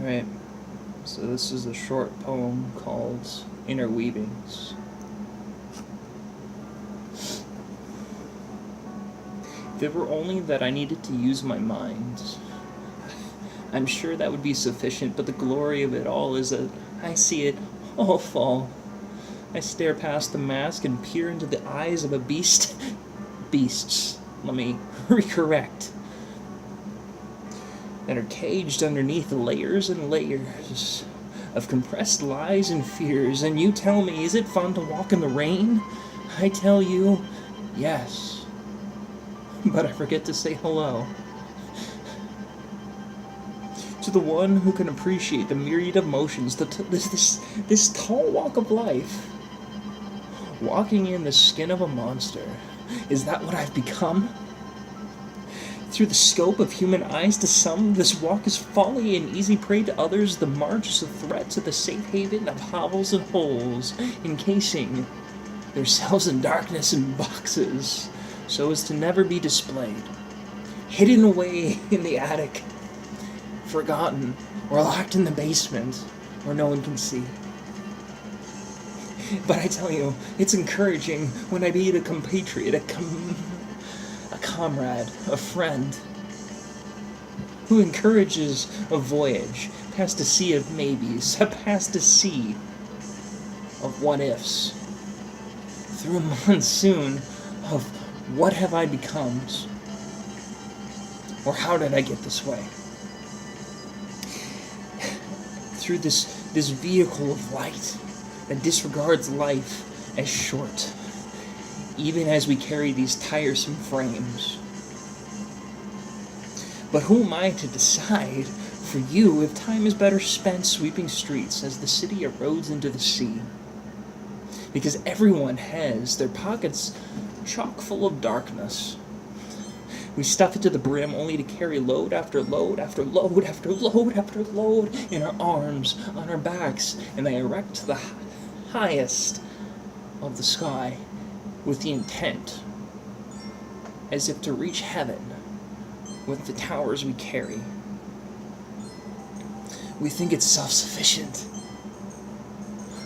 Alright, so this is a short poem called Innerweavings. If it were only that I needed to use my mind, I'm sure that would be sufficient, but the glory of it all is that I see it all fall. I stare past the mask and peer into the eyes of a beast. Beasts, let me recorrect, that are caged underneath layers and layers of compressed lies and fears. And you tell me, is it fun to walk in the rain? I tell you, yes. But I forget to say hello to the one who can appreciate the myriad of motions, this tall walk of life. Walking in the skin of a monster. Is that what I've become? Through the scope of human eyes, to some, this walk is folly and easy prey. To others, the march is a threat to the safe haven of hovels and holes, encasing themselves in darkness and boxes, so as to never be displayed. Hidden away in the attic, forgotten, or locked in the basement, where no one can see. But I tell you, it's encouraging when I meet a compatriot, a comrade, a friend, who encourages a voyage past a sea of maybes, past a sea of what-ifs, through a monsoon of what have I become, or how did I get this way, through this vehicle of light that disregards life as short, even as we carry these tiresome frames. But who am I to decide for you if time is better spent sweeping streets as the city erodes into the sea? Because everyone has their pockets chock full of darkness. We stuff it to the brim only to carry load after load after load after load after load in our arms, on our backs, and they erect to the highest of the sky with the intent, as if to reach heaven with the towers we carry. We think it's self-sufficient.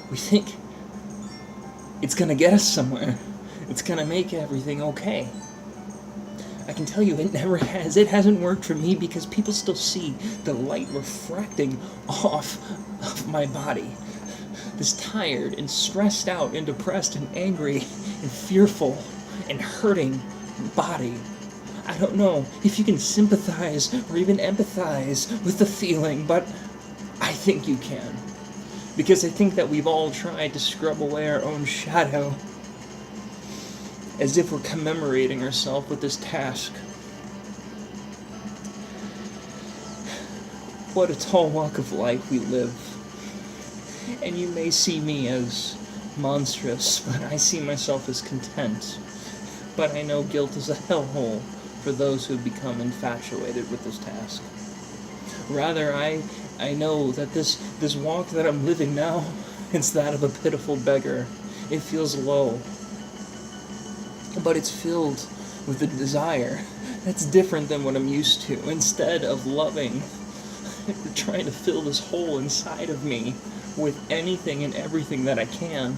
We think it's gonna get us somewhere. It's gonna make everything okay. I can tell you it never has. It hasn't worked for me because people still see the light refracting off of my body. This tired and stressed out and depressed and angry and fearful and hurting body. I don't know if you can sympathize or even empathize with the feeling, but I think you can. Because I think that we've all tried to scrub away our own shadow, as if we're commemorating ourselves with this task. What a tall walk of life we live. And you may see me as monstrous, but I see myself as content. But I know guilt is a hellhole for those who become infatuated with this task. Rather, I know that this walk that I'm living now, it's that of a pitiful beggar. It feels low, but it's filled with a desire that's different than what I'm used to. Instead of loving, trying to fill this hole inside of me with anything and everything that I can,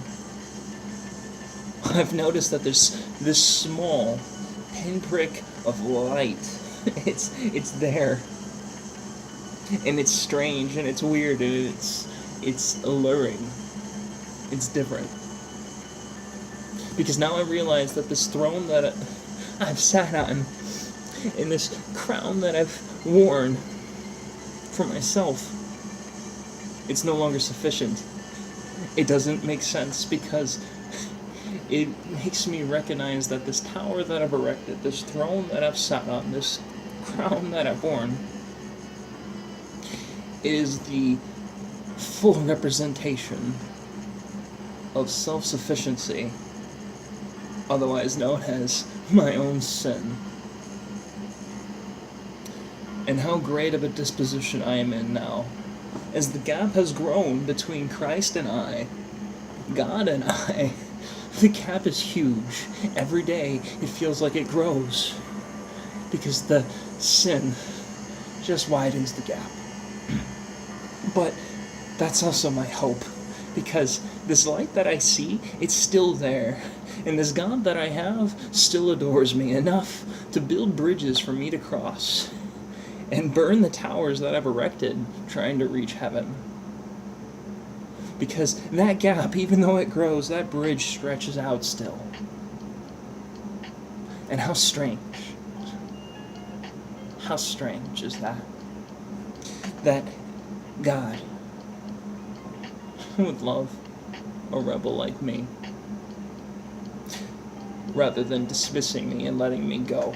I've noticed that there's this small pinprick of light. It's there, and it's strange, and it's weird, and it's alluring. It's different. Because now I realize that this throne that I've sat on, and this crown that I've worn for myself, it's no longer sufficient. It doesn't make sense because it makes me recognize that this tower that I've erected, this throne that I've sat on, this crown that I've worn, is the full representation of self-sufficiency, otherwise known as my own sin. And how great of a disposition I am in now, as the gap has grown between Christ and I, God and I. The gap is huge. Every day it feels like it grows, because the sin just widens the gap. But that's also my hope, because this light that I see, it's still there. And this God that I have still adores me enough to build bridges for me to cross and burn the towers that I've erected trying to reach heaven. Because that gap, even though it grows, that bridge stretches out still. And how strange is that? That God would love a rebel like me, rather than dismissing me and letting me go.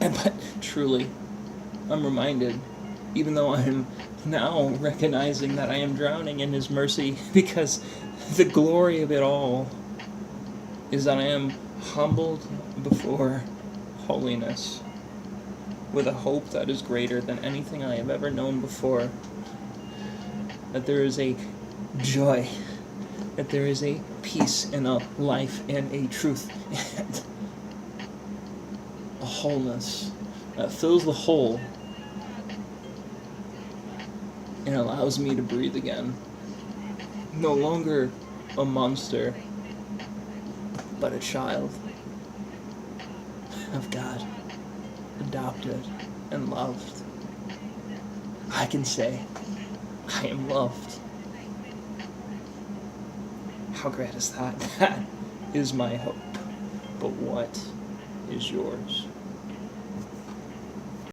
But truly, I'm reminded, even though I'm now recognizing that I am drowning in His mercy, because the glory of it all is that I am humbled before holiness with a hope that is greater than anything I have ever known before. That there is a joy, that there is a peace and a life and a truth and a wholeness that fills the hole and allows me to breathe again. No longer a monster, but a child of God, adopted and loved. I can say, I am loved. How great is that? That is my hope. But what is yours?